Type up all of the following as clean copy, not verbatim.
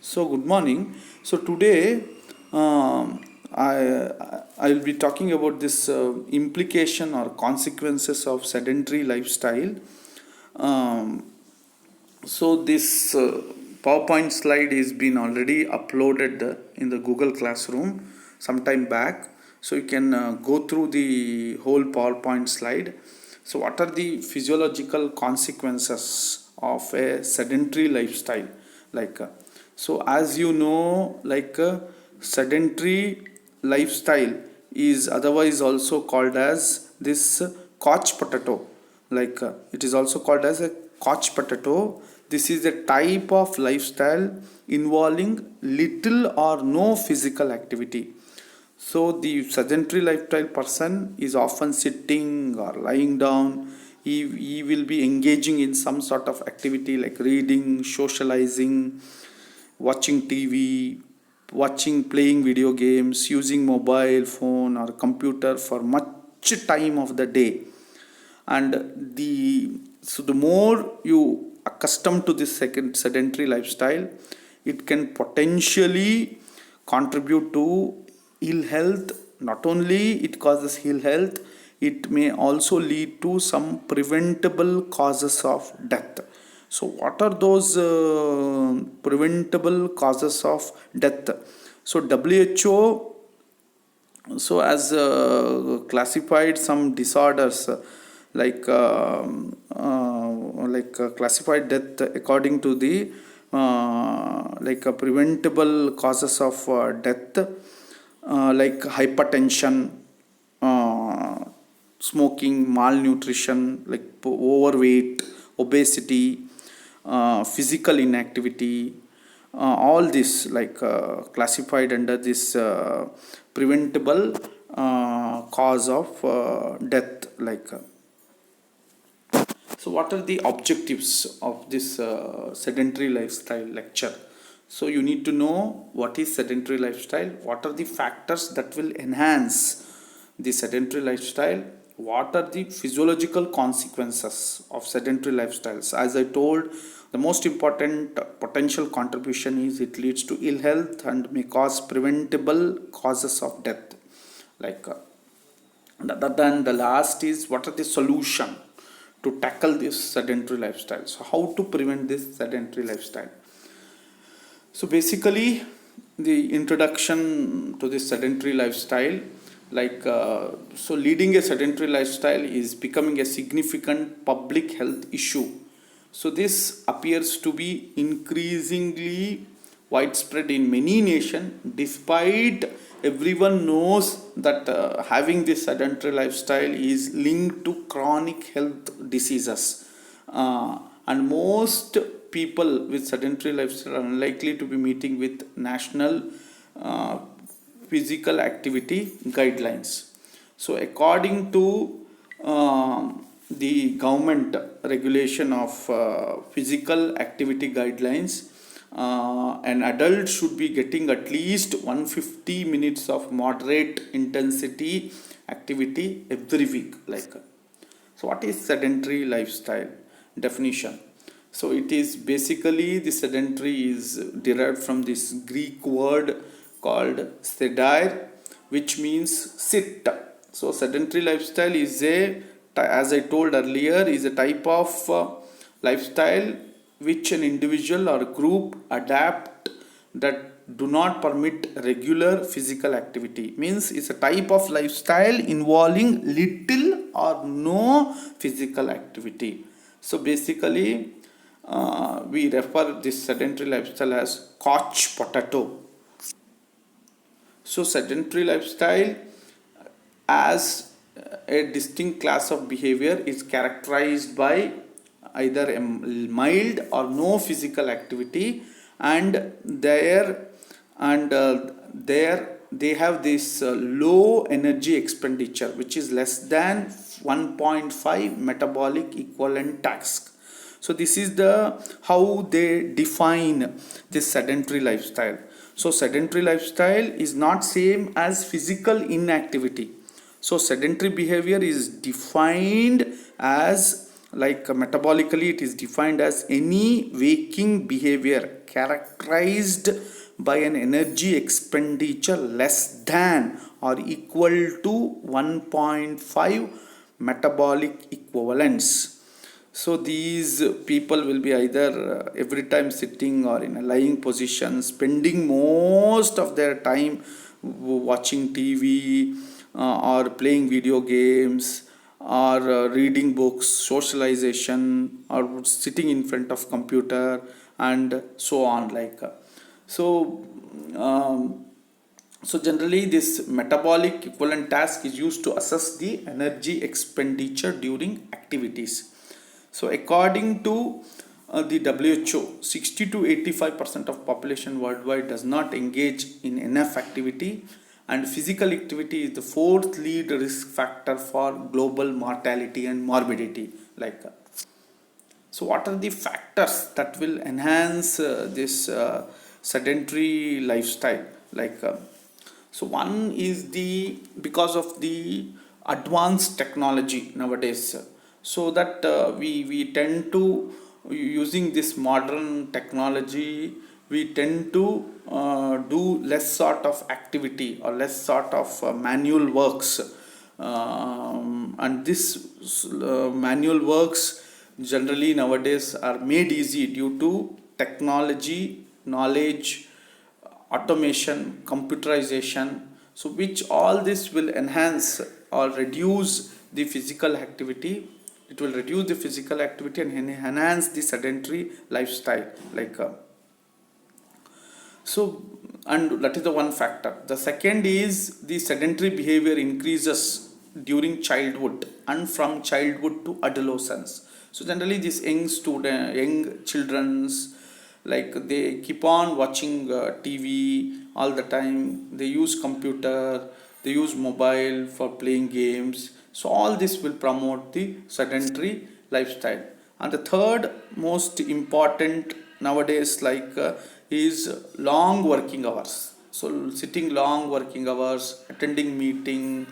So good morning. So today I will be talking about this implication or consequences of sedentary lifestyle. Um, so this PowerPoint slide is been already uploaded in the Google Classroom some time back. So you can go through the whole PowerPoint slide. So what are the physiological consequences of a sedentary lifestyle? Like so, as you know, sedentary lifestyle is otherwise also called as this couch potato. It is also called as a couch potato. This is a type of lifestyle involving little or no physical activity. So the sedentary lifestyle person is often sitting or lying down. He will be engaging in some sort of activity like reading, socializing, watching TV, playing video games, using mobile phone or computer for much time of the day. And the more you accustom to this second sedentary lifestyle, it can potentially contribute to ill health. Not only it causes ill health, it may also lead to some preventable causes of death. So what are those preventable causes of death? So WHO as classified some disorders classified death according to the preventable causes of death, like hypertension, uh, smoking, malnutrition, like overweight, obesity, physical inactivity, all this classified under this preventable cause of death. So what are the objectives of this sedentary lifestyle lecture? So you need to know what is sedentary lifestyle, what are the factors that will enhance the sedentary lifestyle, what are the physiological consequences of sedentary lifestyles. As I told, the most important potential contribution is it leads to ill health and may cause preventable causes of death. Like then the last is what are the solution to tackle this sedentary lifestyle. So how to prevent this sedentary lifestyle? So basically, the introduction to this sedentary lifestyle, so leading a sedentary lifestyle is becoming a significant public health issue. So this appears to be increasingly widespread in many nations, despite everyone knows that having this sedentary lifestyle is linked to chronic health diseases. And most people with sedentary lifestyle are unlikely to be meeting with national uh, physical activity guidelines. So according to the government regulation of physical activity guidelines, an adult should be getting at least 150 minutes of moderate intensity activity every week. So what is sedentary lifestyle definition? So it is basically, the sedentary is derived from this Greek word called sedaire, which means sit. So sedentary lifestyle is as I told earlier, is a type of lifestyle which an individual or group adapt that do not permit regular physical activity. Means it's a type of lifestyle involving little or no physical activity. So basically, we refer this sedentary lifestyle as couch potato. So sedentary lifestyle as a distinct class of behavior is characterized by either a mild or no physical activity, and there they have this low energy expenditure, which is less than 1.5 metabolic equivalent task. So this is the how they define this sedentary lifestyle. So sedentary lifestyle is not same as physical inactivity. So sedentary behavior is defined as like metabolically it is defined as any waking behavior characterized by an energy expenditure less than or equal to 1.5 metabolic equivalents. So these people will be either every time sitting or in a lying position, spending most of their time watching TV, or playing video games, or reading books, socialization, or sitting in front of computer, and so on. So um, so generally this metabolic equivalent task is used to assess the energy expenditure during activities. So according to the WHO, 60 to 85% of population worldwide does not engage in enough activity, and physical activity is the fourth lead risk factor for global mortality and morbidity. So what are the factors that will enhance this sedentary lifestyle? So one is the because of the advanced technology nowadays, so that we tend to using this modern technology, we tend to do less sort of activity or less sort of manual works, and this manual works generally nowadays are made easy due to technology, knowledge, automation, computerization. So which all this will enhance or reduce the physical activity. It will reduce the physical activity and enhance the sedentary lifestyle. So, and that is the one factor. The second is the sedentary behavior increases during childhood and from childhood to adolescence. So generally these young children's, they keep on watching TV all the time. They use computer, they use mobile for playing games. So all this will promote the sedentary lifestyle. And the third most important nowadays, is long working hours. So sitting long working hours, attending meeting,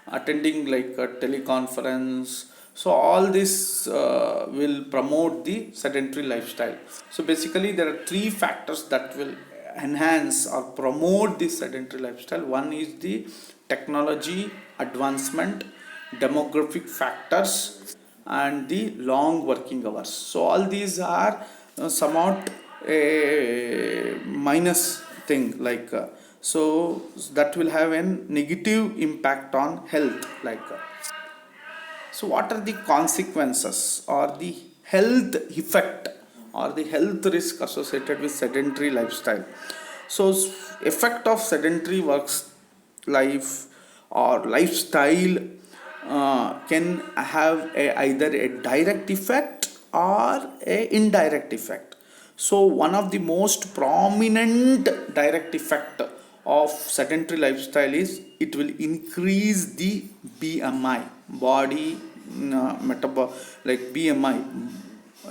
attending a teleconference. So all this will promote the sedentary lifestyle. So basically there are three factors that will enhance or promote this sedentary lifestyle. One is the technology advancement, demographic factors, and the long working hours. So all these are somewhat a minus thing, so that will have a negative impact on health. So what are the consequences or the health effect or the health risk associated with sedentary lifestyle? So effect of sedentary works life or lifestyle can have either a direct effect or a indirect effect. So one of the most prominent direct effect of sedentary lifestyle is it will increase the BMI, body BMI.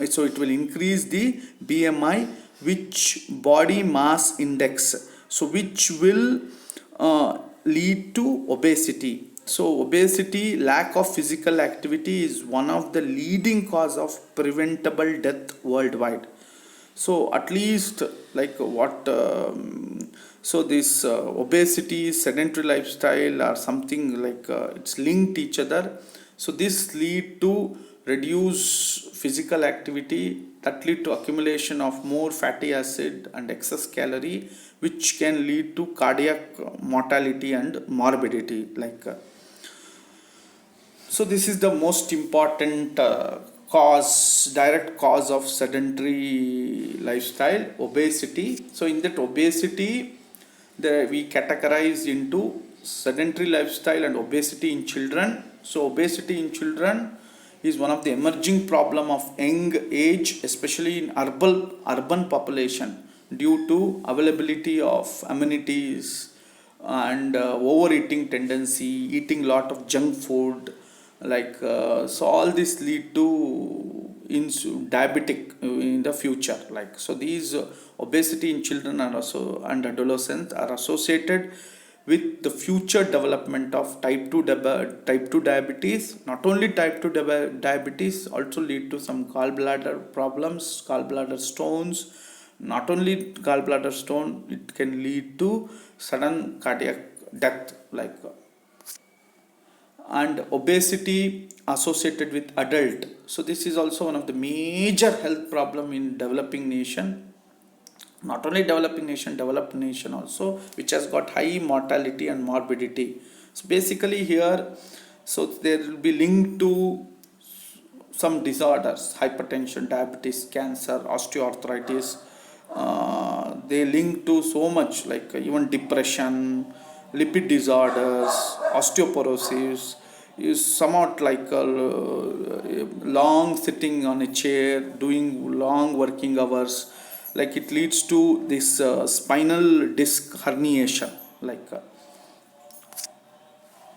So it will increase the BMI, which body mass index, so which will lead to obesity. So obesity, lack of physical activity, is one of the leading cause of preventable death worldwide. So at least so this obesity, sedentary lifestyle are something it's linked each other. So this lead to reduce physical activity, that lead to accumulation of more fatty acid and excess calorie, which can lead to cardiac mortality and morbidity. So this is the most important direct cause of sedentary lifestyle, obesity. So in that obesity, we categorize into sedentary lifestyle and obesity in children. So obesity in children is one of the emerging problem of young age, especially in urban population, due to availability of amenities and overeating tendency, eating lot of junk food, so all this lead to diabetic in the future. So these obesity in children are also and adolescents are associated with the future development of type 2 diabetes. Not only type 2 diabetes, also lead to some gallbladder problems, gallbladder stones. Not only gallbladder stone, it can lead to sudden cardiac death, like and obesity associated with adult. So this is also one of the major health problem in developing nation. Not only developing nation, developed nation also, which has got high mortality and morbidity. So basically here, so there will be linked to some disorders: hypertension, diabetes, cancer, osteoarthritis. They link to so much, like even depression, lipid disorders, osteoporosis. Is somewhat like long sitting on a chair, doing long working hours, like it leads to this spinal disc herniation, like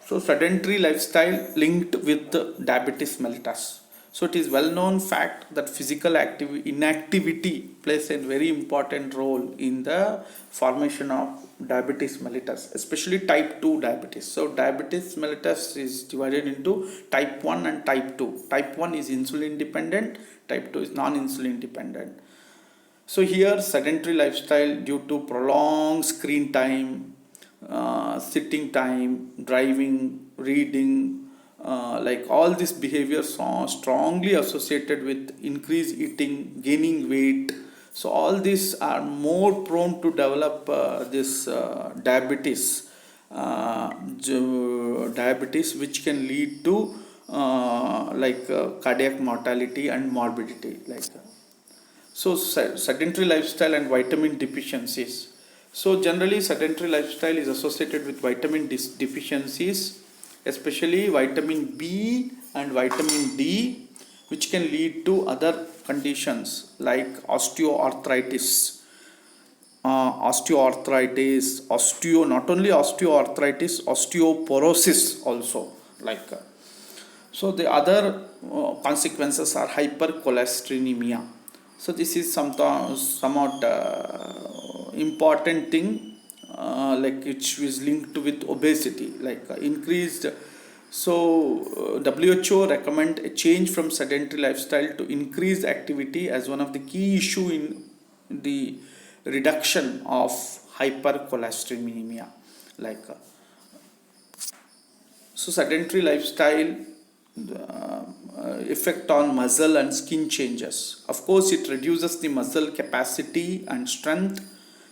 so sedentary lifestyle linked with diabetes mellitus. So it is well known fact that physical inactivity plays a very important role in the formation of diabetes mellitus, especially type 2 diabetes. So diabetes mellitus is divided into type 1 and type 2. Type 1 is insulin dependent, type 2 is non-insulin dependent. So here sedentary lifestyle due to prolonged screen time, sitting time, driving, reading, like all these behaviors are strongly associated with increased eating, gaining weight. So all these are more prone to develop this diabetes, diabetes, which can lead to cardiac mortality and morbidity, like so sedentary lifestyle and vitamin deficiencies. So generally sedentary lifestyle is associated with vitamin deficiencies, especially vitamin B and vitamin D, which can lead to other conditions like osteoarthritis. Not only osteoarthritis, osteoporosis also, like so the other consequences are hypercholesterolemia. So this is somewhat important thing, like which is linked with obesity, like increased. So WHO recommend a change from sedentary lifestyle to increased activity as one of the key issue in the reduction of hypercholesterolemia, like so sedentary lifestyle effect on muscle and skin changes. Of course, it reduces the muscle capacity and strength.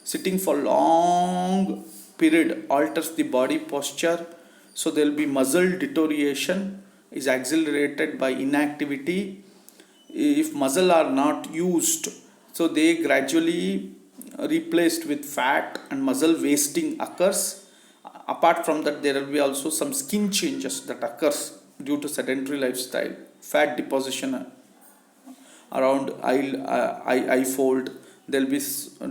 Sitting for long period alters the body posture, so there will be muscle deterioration is accelerated by inactivity. If muscle are not used, so they gradually replaced with fat and muscle wasting occurs. Apart from that, there will be also some skin changes that occurs due to sedentary lifestyle. Fat deposition around eye fold, there will be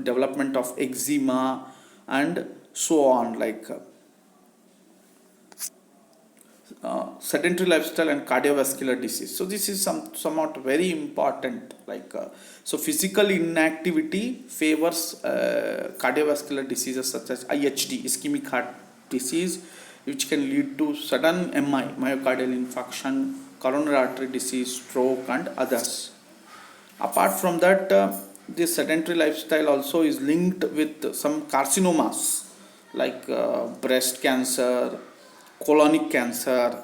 development of eczema and so on, like sedentary lifestyle and cardiovascular disease. So this is somewhat very important, like so physical inactivity favors cardiovascular diseases such as IHD, ischemic heart disease, which can lead to sudden MI, myocardial infarction, coronary artery disease, stroke and others. Apart from that, this sedentary lifestyle also is linked with some carcinomas like breast cancer, colonic cancer.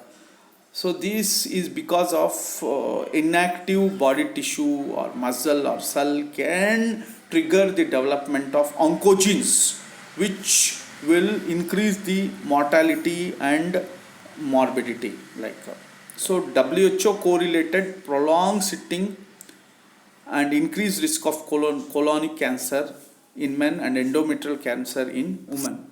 So this is because of inactive body tissue or muscle or cell can trigger the development of oncogenes, which will increase the mortality and morbidity, like so WHO correlated prolonged sitting and increased risk of colonic cancer in men and endometrial cancer in women.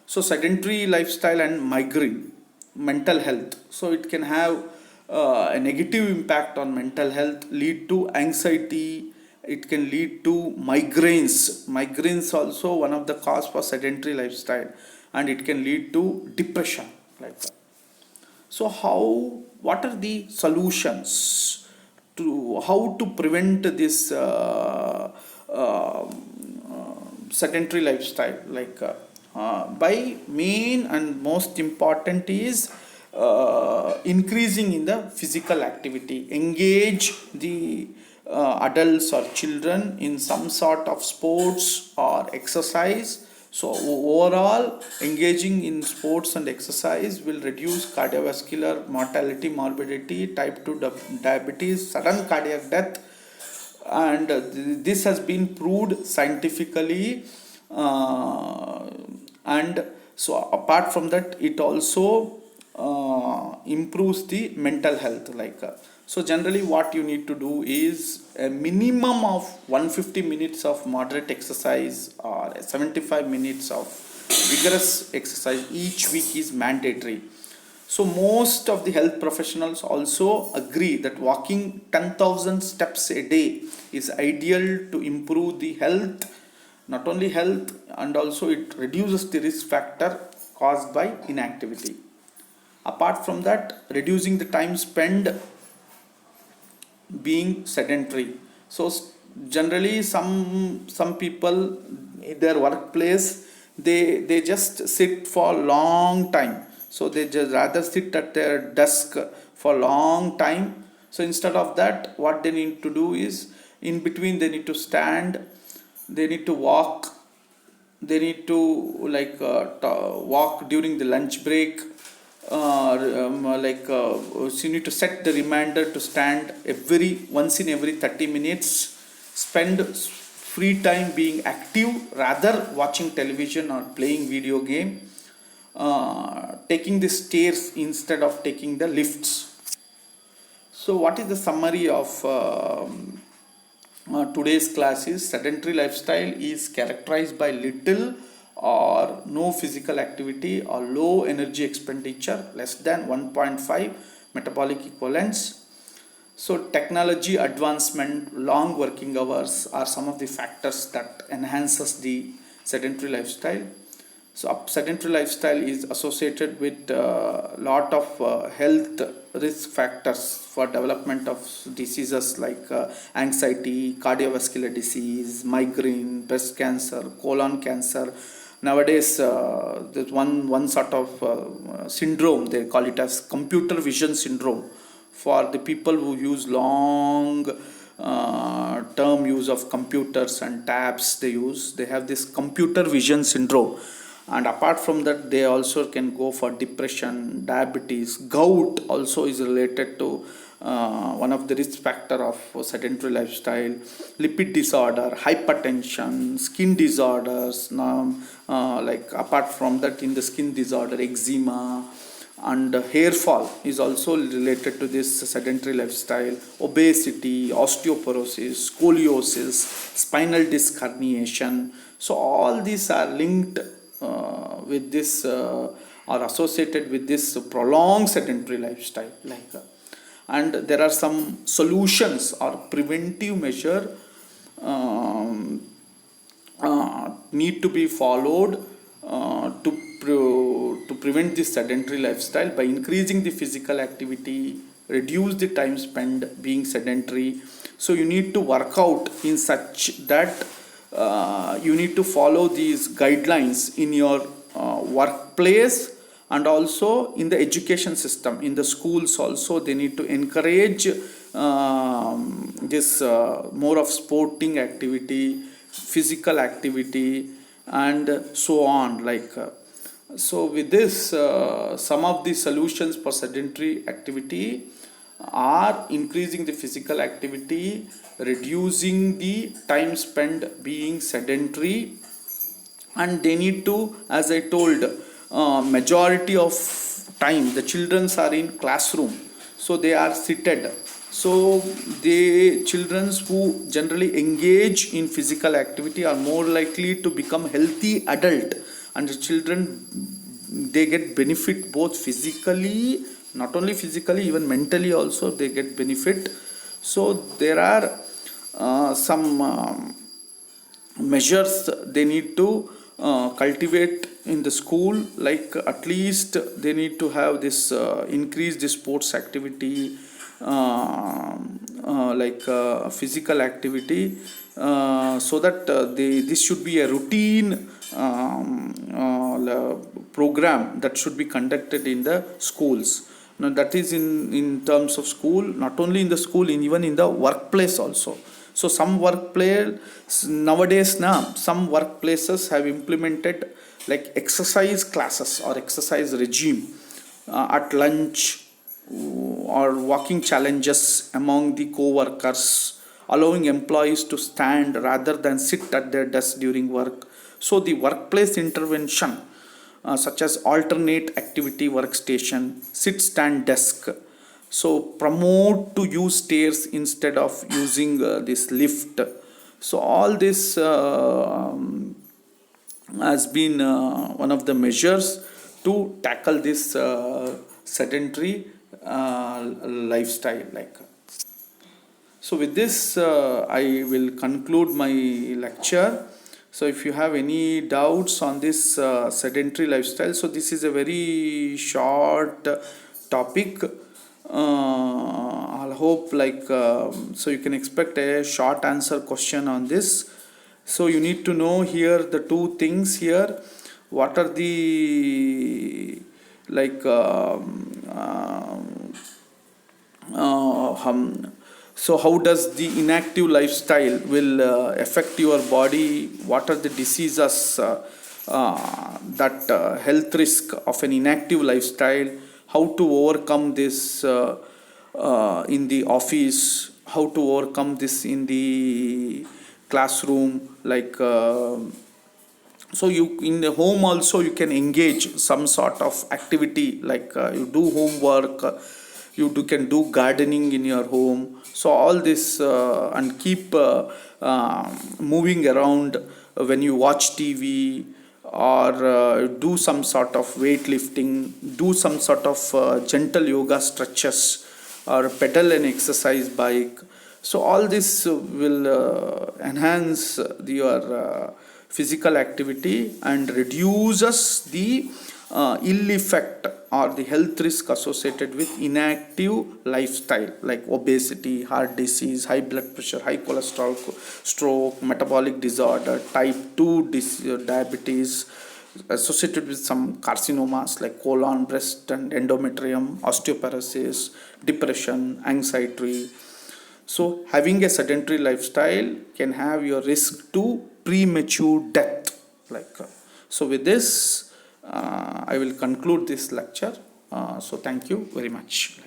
So sedentary lifestyle and migraine, mental health. So it can have a negative impact on mental health, lead to anxiety. It can lead to migraines. Migraines also one of the cause for sedentary lifestyle, and it can lead to depression, like that. So what are the solutions to how to prevent this sedentary lifestyle, like by main and most important is increasing in the physical activity, engage the adults or children in some sort of sports or exercise. So overall, engaging in sports and exercise will reduce cardiovascular mortality, morbidity, type 2 diabetes, sudden cardiac death, and this has been proved scientifically. And so apart from that, it also improves the mental health, so generally what you need to do is a minimum of 150 minutes of moderate exercise or 75 minutes of vigorous exercise each week is mandatory. So most of the health professionals also agree that walking 10,000 steps a day is ideal to improve the health, not only health, and also it reduces the risk factor caused by inactivity. Apart from that, reducing the time spent being sedentary. So generally some people in their workplace, they just sit for long time, so they just rather sit at their desk for long time. So instead of that, what they need to do is, in between they need to stand, they need to walk, they need to walk during the lunch break, so you need to set the reminder to stand once in every 30 minutes. Spend free time being active rather watching television or playing video game, taking the stairs instead of taking the lifts. So what is the summary of today's class is: sedentary lifestyle is characterized by little or no physical activity or low energy expenditure, less than 1.5 metabolic equivalents. So technology advancement, long working hours are some of the factors that enhances the sedentary lifestyle. So sedentary lifestyle is associated with lot of health risk factors for development of diseases like anxiety, cardiovascular disease, migraine, breast cancer, colon cancer. Nowadays, there's one sort of syndrome, they call it as computer vision syndrome, for the people who use long term use of computers and tabs they have this computer vision syndrome. And apart from that, they also can go for depression, diabetes, gout also is related to one of the risk factor of sedentary lifestyle, lipid disorder, hypertension, skin disorders. Apart from that, in the skin disorder, eczema and hair fall is also related to this sedentary lifestyle. Obesity, osteoporosis, scoliosis, spinal disc herniation. So all these are linked with this are associated with this prolonged sedentary lifestyle. And there are some solutions or preventive measure need to be followed to prevent this sedentary lifestyle by increasing the physical activity, reduce the time spent being sedentary. So you need to work out in such that you need to follow these guidelines in your workplace, and also in the education system, in the schools also they need to encourage this more of sporting activity, physical activity, and so on. So with this, some of the solutions for sedentary activity are increasing the physical activity, reducing the time spent being sedentary, and they need to, as I told, majority of time the children are in classroom, so they are seated. So the children who generally engage in physical activity are more likely to become healthy adult, and the children, they get benefit both physically, not only physically, even mentally also they get benefit. So there are some measures they need to cultivate in the school, like at least they need to have this increase the sports activity, physical activity, so that this should be a routine program that should be conducted in the schools. Now that is in terms of school, not only in the school, even in the workplace also. So some workplace nowadays, now some workplaces have implemented like exercise classes or exercise regime at lunch, or walking challenges among the co-workers, allowing employees to stand rather than sit at their desk during work. So the workplace intervention, such as alternate activity workstation, sit stand desk, so promote to use stairs instead of using this lift. So all this has been one of the measures to tackle this sedentary lifestyle. So with this, I will conclude my lecture. So if you have any doubts on this sedentary lifestyle, so this is a very short topic. I'll hope so you can expect a short answer question on this. So you need to know here the two things here. What are the like so how does the inactive lifestyle will affect your body? What are the diseases that health risk of an inactive lifestyle? How to overcome this in the office? How to overcome this in the classroom? So you in the home also you can engage some sort of activity, you do homework, can do gardening in your home. So all this and keep moving around when you watch TV, or do some sort of weightlifting, do some sort of gentle yoga stretches, or pedal and exercise bike. So all this will enhance your physical activity and reduces the ill effect or the health risk associated with inactive lifestyle, like obesity, heart disease, high blood pressure, high cholesterol, stroke, metabolic disorder, type 2 diabetes, associated with some carcinomas like colon, breast and endometrium, osteoporosis, depression, anxiety. So having a sedentary lifestyle can have your risk to premature death. So with this, I will conclude this lecture. So thank you very much.